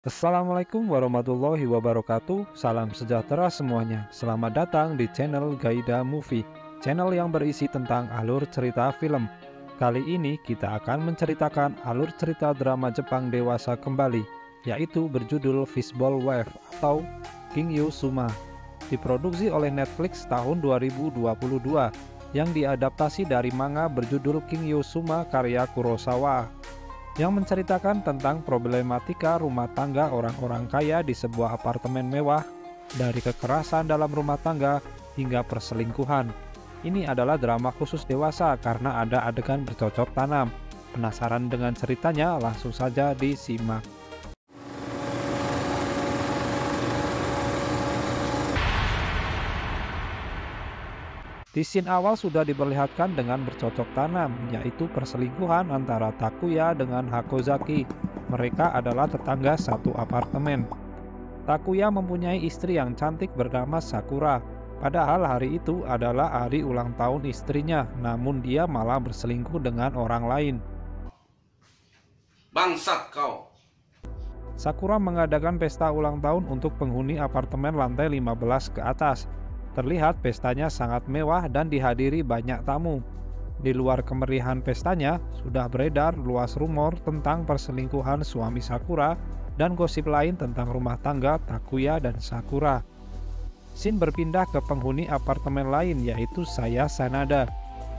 Assalamualaikum warahmatullahi wabarakatuh. Salam sejahtera semuanya. Selamat datang di channel Gaida Movie, channel yang berisi tentang alur cerita film. Kali ini kita akan menceritakan alur cerita drama Jepang dewasa kembali, yaitu berjudul Fishball Wave atau King Yu Suma. Diproduksi oleh Netflix tahun 2022 yang diadaptasi dari manga berjudul King Yu Suma karya Kurosawa, yang menceritakan tentang problematika rumah tangga orang-orang kaya di sebuah apartemen mewah, dari kekerasan dalam rumah tangga hingga perselingkuhan. Ini adalah drama khusus dewasa karena ada adegan bercocok tanam. Penasaran dengan ceritanya? Langsung saja disimak. Di scene awal sudah diperlihatkan dengan bercocok tanam, yaitu perselingkuhan antara Takuya dengan Hakozaki. Mereka adalah tetangga satu apartemen. Takuya mempunyai istri yang cantik bernama Sakura. Padahal hari itu adalah hari ulang tahun istrinya, namun dia malah berselingkuh dengan orang lain. Bangsat kau! Sakura mengadakan pesta ulang tahun untuk penghuni apartemen lantai 15 ke atas. Terlihat pestanya sangat mewah dan dihadiri banyak tamu. Di luar kemeriahan pestanya, sudah beredar luas rumor tentang perselingkuhan suami Sakura dan gosip lain tentang rumah tangga Takuya dan Sakura. Scene berpindah ke penghuni apartemen lain, yaitu Saya Sanada.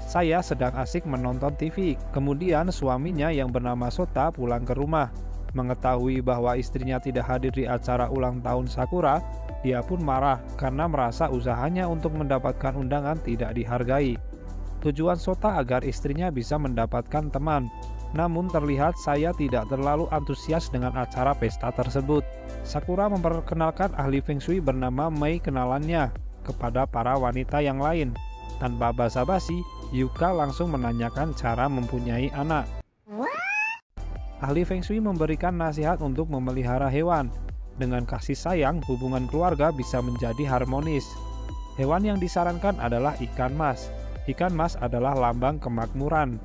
Saya sedang asik menonton TV, kemudian suaminya yang bernama Sota pulang ke rumah. Mengetahui bahwa istrinya tidak hadir di acara ulang tahun Sakura, dia pun marah karena merasa usahanya untuk mendapatkan undangan tidak dihargai. Tujuan Sota agar istrinya bisa mendapatkan teman. Namun terlihat Saya tidak terlalu antusias dengan acara pesta tersebut. Sakura memperkenalkan ahli Feng Shui bernama Mei kenalannya kepada para wanita yang lain. Tanpa basa-basi, Yuka langsung menanyakan cara mempunyai anak. Ahli Feng Shui memberikan nasihat untuk memelihara hewan. Dengan kasih sayang, hubungan keluarga bisa menjadi harmonis. Hewan yang disarankan adalah ikan mas. Ikan mas adalah lambang kemakmuran.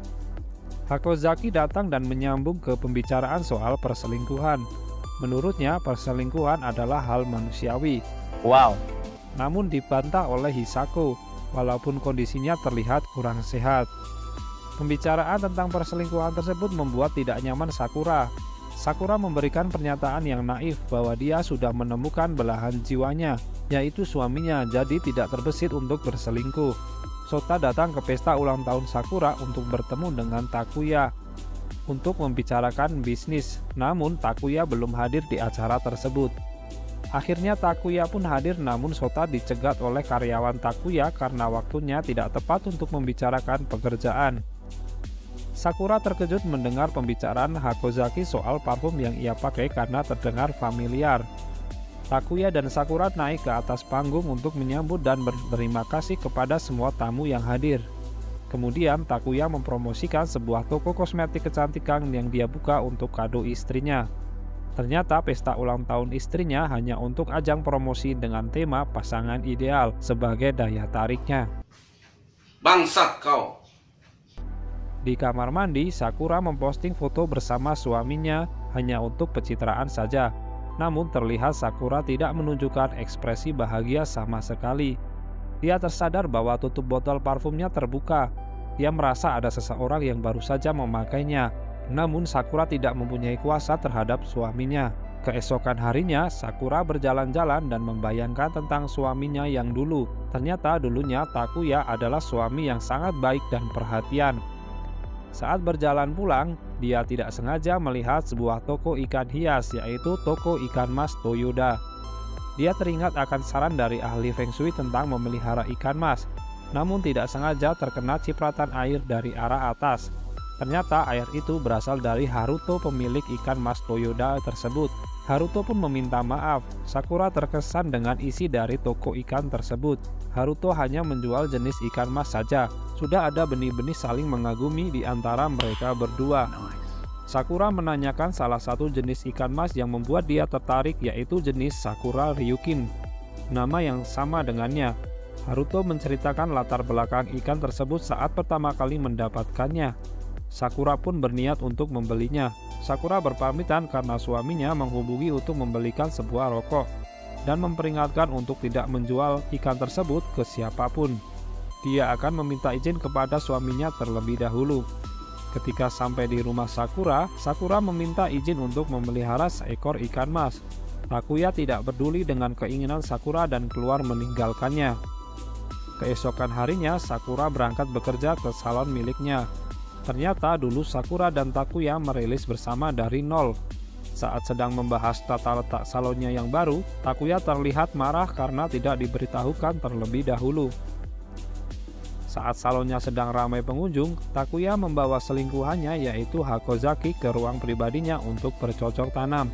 Hakozaki datang dan menyambung ke pembicaraan soal perselingkuhan. Menurutnya, perselingkuhan adalah hal manusiawi. Wow. Namun dibantah oleh Hisako, walaupun kondisinya terlihat kurang sehat. Pembicaraan tentang perselingkuhan tersebut membuat tidak nyaman Sakura. Sakura memberikan pernyataan yang naif bahwa dia sudah menemukan belahan jiwanya, yaitu suaminya, jadi tidak terbesit untuk berselingkuh. Sota datang ke pesta ulang tahun Sakura untuk bertemu dengan Takuya untuk membicarakan bisnis, namun Takuya belum hadir di acara tersebut. Akhirnya Takuya pun hadir, namun Sota dicegat oleh karyawan Takuya karena waktunya tidak tepat untuk membicarakan pekerjaan. Sakura terkejut mendengar pembicaraan Hakozaki soal parfum yang ia pakai karena terdengar familiar. Takuya dan Sakura naik ke atas panggung untuk menyambut dan berterima kasih kepada semua tamu yang hadir. Kemudian Takuya mempromosikan sebuah toko kosmetik kecantikan yang dia buka untuk kado istrinya. Ternyata pesta ulang tahun istrinya hanya untuk ajang promosi dengan tema pasangan ideal sebagai daya tariknya. Bangsat kau! Di kamar mandi, Sakura memposting foto bersama suaminya hanya untuk pencitraan saja. Namun terlihat Sakura tidak menunjukkan ekspresi bahagia sama sekali. Dia tersadar bahwa tutup botol parfumnya terbuka. Dia merasa ada seseorang yang baru saja memakainya. Namun Sakura tidak mempunyai kuasa terhadap suaminya. Keesokan harinya, Sakura berjalan-jalan dan membayangkan tentang suaminya yang dulu. Ternyata dulunya Takuya adalah suami yang sangat baik dan perhatian. Saat berjalan pulang, dia tidak sengaja melihat sebuah toko ikan hias, yaitu toko ikan mas Toyoda. Dia teringat akan saran dari ahli Feng Shui tentang memelihara ikan mas, namun tidak sengaja terkena cipratan air dari arah atas. Ternyata air itu berasal dari Haruto, pemilik ikan mas Toyoda tersebut. Haruto pun meminta maaf. Sakura terkesan dengan isi dari toko ikan tersebut. Haruto hanya menjual jenis ikan mas saja. Sudah ada benih-benih saling mengagumi di antara mereka berdua. Sakura menanyakan salah satu jenis ikan mas yang membuat dia tertarik, yaitu jenis Sakura Ryukin, nama yang sama dengannya. Haruto menceritakan latar belakang ikan tersebut saat pertama kali mendapatkannya. Sakura pun berniat untuk membelinya. Sakura berpamitan karena suaminya menghubungi untuk membelikan sebuah rokok dan memperingatkan untuk tidak menjual ikan tersebut ke siapapun. Dia akan meminta izin kepada suaminya terlebih dahulu. Ketika sampai di rumah Sakura, Sakura meminta izin untuk memelihara seekor ikan mas. Takuya tidak peduli dengan keinginan Sakura dan keluar meninggalkannya. Keesokan harinya, Sakura berangkat bekerja ke salon miliknya. Ternyata dulu Sakura dan Takuya merilis bersama dari nol. Saat sedang membahas tata letak salonnya yang baru, Takuya terlihat marah karena tidak diberitahukan terlebih dahulu. Saat salonnya sedang ramai pengunjung, Takuya membawa selingkuhannya yaitu Hakozaki ke ruang pribadinya untuk bercocok tanam.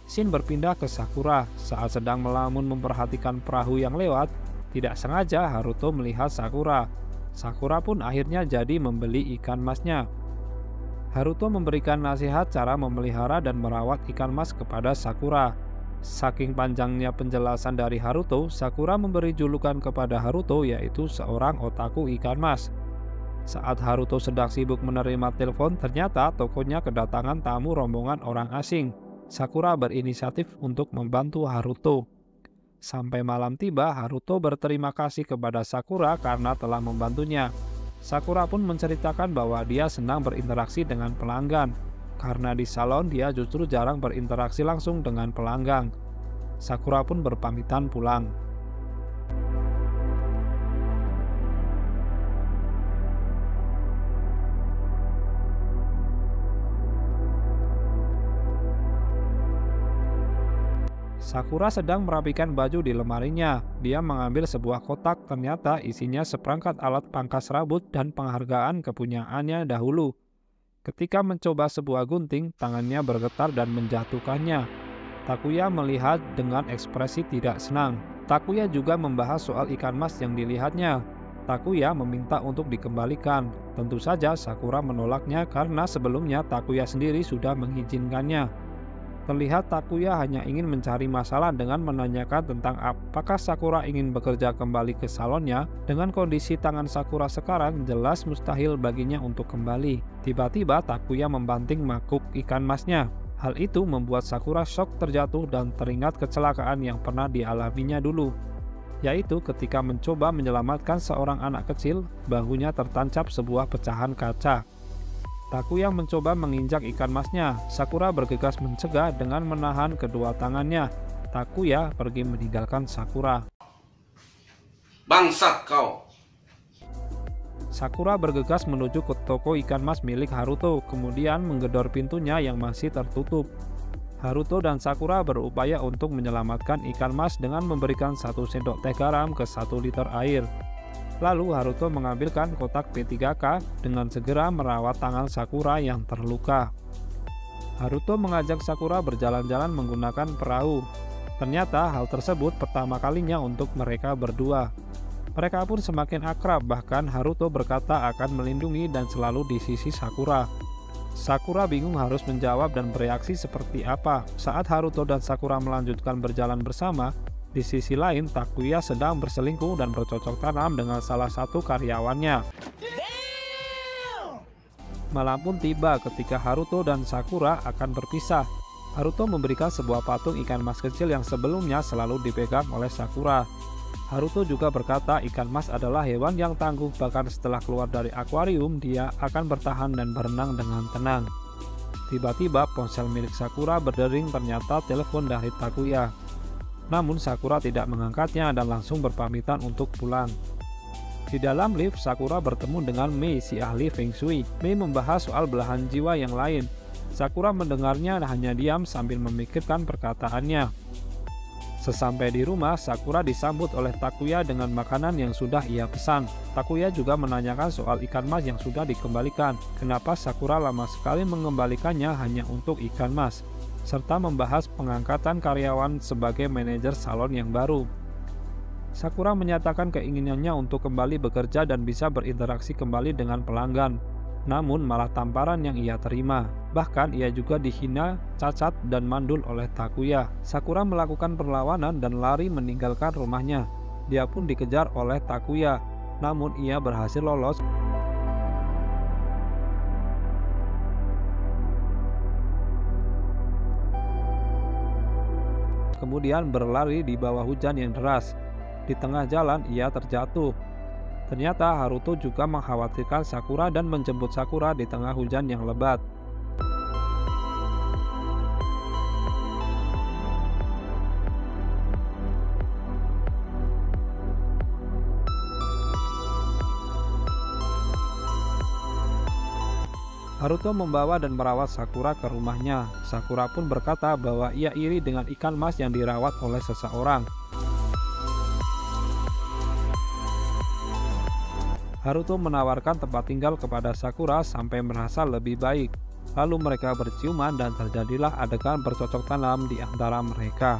Shin berpindah ke Sakura. Saat sedang melamun memperhatikan perahu yang lewat, tidak sengaja Haruto melihat Sakura. Sakura pun akhirnya jadi membeli ikan masnya. Haruto memberikan nasihat cara memelihara dan merawat ikan mas kepada Sakura. Saking panjangnya penjelasan dari Haruto, Sakura memberi julukan kepada Haruto yaitu seorang otaku ikan mas. Saat Haruto sedang sibuk menerima telepon, ternyata tokonya kedatangan tamu rombongan orang asing. Sakura berinisiatif untuk membantu Haruto. Sampai malam tiba, Haruto berterima kasih kepada Sakura karena telah membantunya. Sakura pun menceritakan bahwa dia senang berinteraksi dengan pelanggan, karena di salon dia justru jarang berinteraksi langsung dengan pelanggan. Sakura pun berpamitan pulang. Sakura sedang merapikan baju di lemarinya. Dia mengambil sebuah kotak, ternyata isinya seperangkat alat pangkas rambut dan penghargaan kepunyaannya dahulu. Ketika mencoba sebuah gunting, tangannya bergetar dan menjatuhkannya. Takuya melihat dengan ekspresi tidak senang. Takuya juga membahas soal ikan mas yang dilihatnya. Takuya meminta untuk dikembalikan. Tentu saja Sakura menolaknya karena sebelumnya Takuya sendiri sudah mengizinkannya. Terlihat Takuya hanya ingin mencari masalah dengan menanyakan tentang apakah Sakura ingin bekerja kembali ke salonnya. Dengan kondisi tangan Sakura sekarang, jelas mustahil baginya untuk kembali. Tiba-tiba Takuya membanting makuk ikan masnya. Hal itu membuat Sakura shock terjatuh dan teringat kecelakaan yang pernah dialaminya dulu, yaitu ketika mencoba menyelamatkan seorang anak kecil, bahunya tertancap sebuah pecahan kaca. Takuya mencoba menginjak ikan masnya. Sakura bergegas mencegah dengan menahan kedua tangannya. Takuya pergi meninggalkan Sakura. Bangsat kau! Sakura bergegas menuju ke toko ikan mas milik Haruto, kemudian menggedor pintunya yang masih tertutup. Haruto dan Sakura berupaya untuk menyelamatkan ikan mas dengan memberikan 1 sendok teh garam ke 1 liter air. Lalu Haruto mengambilkan kotak P3K dengan segera merawat tangan Sakura yang terluka. Haruto mengajak Sakura berjalan-jalan menggunakan perahu. Ternyata hal tersebut pertama kalinya untuk mereka berdua. Mereka pun semakin akrab, bahkan Haruto berkata akan melindungi dan selalu di sisi Sakura. Sakura bingung harus menjawab dan bereaksi seperti apa. Saat Haruto dan Sakura melanjutkan berjalan bersama, di sisi lain, Takuya sedang berselingkuh dan bercocok tanam dengan salah satu karyawannya. Malam pun tiba ketika Haruto dan Sakura akan berpisah. Haruto memberikan sebuah patung ikan mas kecil yang sebelumnya selalu dipegang oleh Sakura. Haruto juga berkata ikan mas adalah hewan yang tangguh, bahkan setelah keluar dari akuarium, dia akan bertahan dan berenang dengan tenang. Tiba-tiba ponsel milik Sakura berdering, ternyata telepon dari Takuya. Namun Sakura tidak mengangkatnya dan langsung berpamitan untuk pulang. Di dalam lift, Sakura bertemu dengan Mei, si ahli Feng Shui. Mei membahas soal belahan jiwa yang lain. Sakura mendengarnya hanya diam sambil memikirkan perkataannya. Sesampai di rumah, Sakura disambut oleh Takuya dengan makanan yang sudah ia pesan. Takuya juga menanyakan soal ikan mas yang sudah dikembalikan. Kenapa Sakura lama sekali mengembalikannya hanya untuk ikan mas, serta membahas pengangkatan karyawan sebagai manajer salon yang baru. Sakura menyatakan keinginannya untuk kembali bekerja dan bisa berinteraksi kembali dengan pelanggan. Namun malah tamparan yang ia terima. Bahkan ia juga dihina, cacat, dan mandul oleh Takuya. Sakura melakukan perlawanan dan lari meninggalkan rumahnya. Dia pun dikejar oleh Takuya, namun ia berhasil lolos. Kemudian berlari di bawah hujan yang deras. Di tengah jalan ia terjatuh. Ternyata Haruto juga mengkhawatirkan Sakura dan menjemput Sakura di tengah hujan yang lebat. Haruto membawa dan merawat Sakura ke rumahnya. Sakura pun berkata bahwa ia iri dengan ikan mas yang dirawat oleh seseorang. Haruto menawarkan tempat tinggal kepada Sakura sampai merasa lebih baik. Lalu mereka berciuman dan terjadilah adegan bercocok tanam di antara mereka.